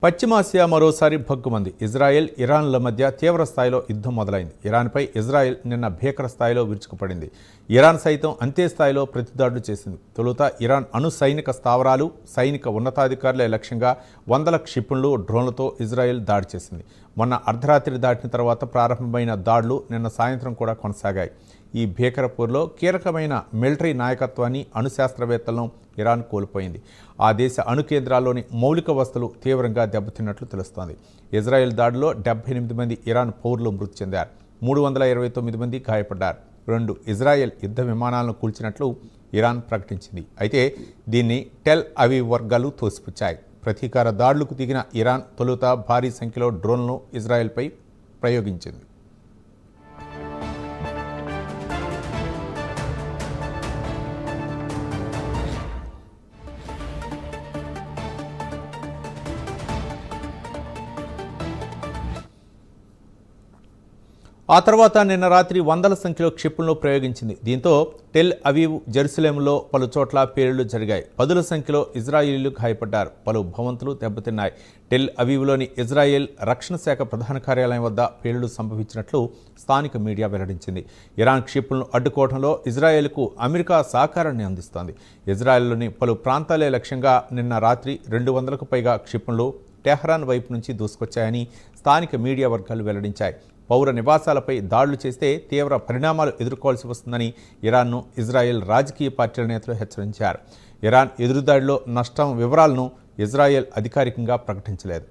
పశ్చిమాసియా మరోసారి భగ్గుమంది. ఇజ్రాయెల్, ఇరాన్ల మధ్య తీవ్ర స్థాయిలో యుద్ధం మొదలైంది. ఇరాన్పై ఇజ్రాయెల్ నిన్న భీకర స్థాయిలో విరుచుకుపడింది. ఇరాన్ సైతం అంతే స్థాయిలో ప్రతిదాడులు చేసింది. తొలుత ఇరాన్ అణు సైనిక స్థావరాలు, సైనిక ఉన్నతాధికారులే లక్ష్యంగా వందల క్షిపణులు, డ్రోన్లతో ఇజ్రాయెల్ దాడి చేసింది. మొన్న అర్ధరాత్రి దాటిన తర్వాత ప్రారంభమైన దాడులు నిన్న సాయంత్రం కూడా కొనసాగాయి. ఈ భీకరపూర్లో కీలకమైన మిలిటరీ నాయకత్వాన్ని, అణుశాస్త్రవేత్తలను ఇరాన్ కోల్పోయింది. ఆ దేశ అణు కేంద్రాల్లోని మౌలిక వసతులు తీవ్రంగా దెబ్బతిన్నట్లు తెలుస్తోంది. ఇజ్రాయెల్ దాడిలో 78 మంది ఇరాన్ పౌరులు మృతి చెందారు. 329 మంది గాయపడ్డారు. 2 ఇజ్రాయెల్ యుద్ధ విమానాలను కూల్చినట్లు ఇరాన్ ప్రకటించింది. అయితే దీన్ని టెల్ అవీవ్ వర్గాలు తోసిపుచ్చాయి. ప్రతీకార దాడులకు దిగిన ఇరాన్ తొలుత భారీ సంఖ్యలో డ్రోన్లను ఇజ్రాయెల్పై ప్రయోగించింది. ఆ తర్వాత నిన్న రాత్రి వందల సంఖ్యలో క్షిపణులు ప్రయోగించింది. దీంతో టెల్ అవీవ్, జెరూసలేంలో పలు చోట్ల పేలుళ్లు జరిగాయి. పదుల సంఖ్యలో ఇజ్రాయిలీలు గాయపడ్డారు. పలు భవంతులు దెబ్బతిన్నాయి. టెల్ అవీవ్లోని ఇజ్రాయెల్ రక్షణ శాఖ ప్రధాన కార్యాలయం వద్ద పేలుళ్లు సంభవించినట్లు స్థానిక మీడియా వెల్లడించింది. ఇరాన్ క్షిపణులను అడ్డుకోవడంలో ఇజ్రాయెల్కు అమెరికా సహకారాన్ని అందిస్తోంది. ఇజ్రాయెల్లోని పలు ప్రాంతాలే లక్ష్యంగా నిన్న రాత్రి 200కు పైగా క్షిపణులు టెహ్రాన్ వైపు నుంచి దూసుకొచ్చాయని స్థానిక మీడియా వర్గాలు వెల్లడించాయి. పౌర నివాసాలపై దాడులు చేస్తే తీవ్ర పరిణామాలు ఎదుర్కోవాల్సి వస్తుందని ఇరాన్ను ఇజ్రాయెల్ రాజకీయ పార్టీల నేతలు హెచ్చరించారు. ఇరాన్ ఎదురుదాడిలో నష్టం వివరాలను ఇజ్రాయెల్ అధికారికంగా ప్రకటించలేదు.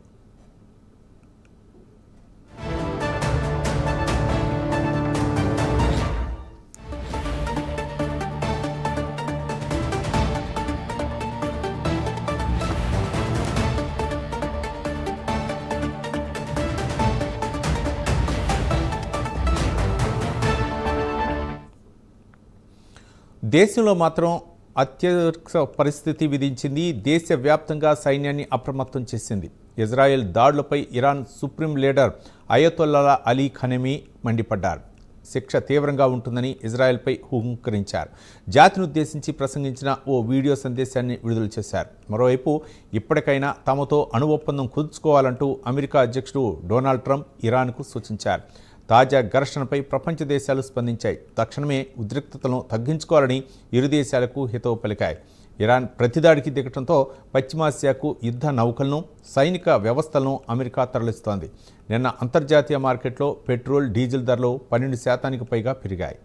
దేశంలో మాత్రం అత్యవసర పరిస్థితి విధించింది. దేశవ్యాప్తంగా సైన్యాన్ని అప్రమత్తం చేసింది. ఇజ్రాయెల్ దాడులపై Iran supreme leader Ayatollah Ali Khamenei మండిపడ్డారు. శిక్ష తీవ్రంగా ఉంటుందని ఇజ్రాయెల్పై హుంకరించారు. జాతినుద్దేశించి ప్రసంగించిన ఓ వీడియో సందేశాన్ని విడుదల చేశారు. మరోవైపు ఇప్పటికైనా తమతో అణు ఒప్పందం కుదుర్చుకోవాలంటూ అమెరికా అధ్యక్షుడు డొనాల్డ్ ట్రంప్ ఇరాన్కు సూచించారు. తాజా ఘర్షణపై ప్రపంచ దేశాలు స్పందించాయి. తక్షణమే ఉద్రిక్తతలను తగ్గించుకోవాలని ఇరు దేశాలకు హితవు పలికాయి. ఇరాన్ ప్రతిదాడికి దిగటంతో పశ్చిమాసియాకు యుద్ధ నౌకలను, సైనిక వ్యవస్థలను అమెరికా తరలిస్తోంది. నిన్న అంతర్జాతీయ మార్కెట్లో పెట్రోల్, డీజిల్ ధరలు 12% పైగా పెరిగాయి.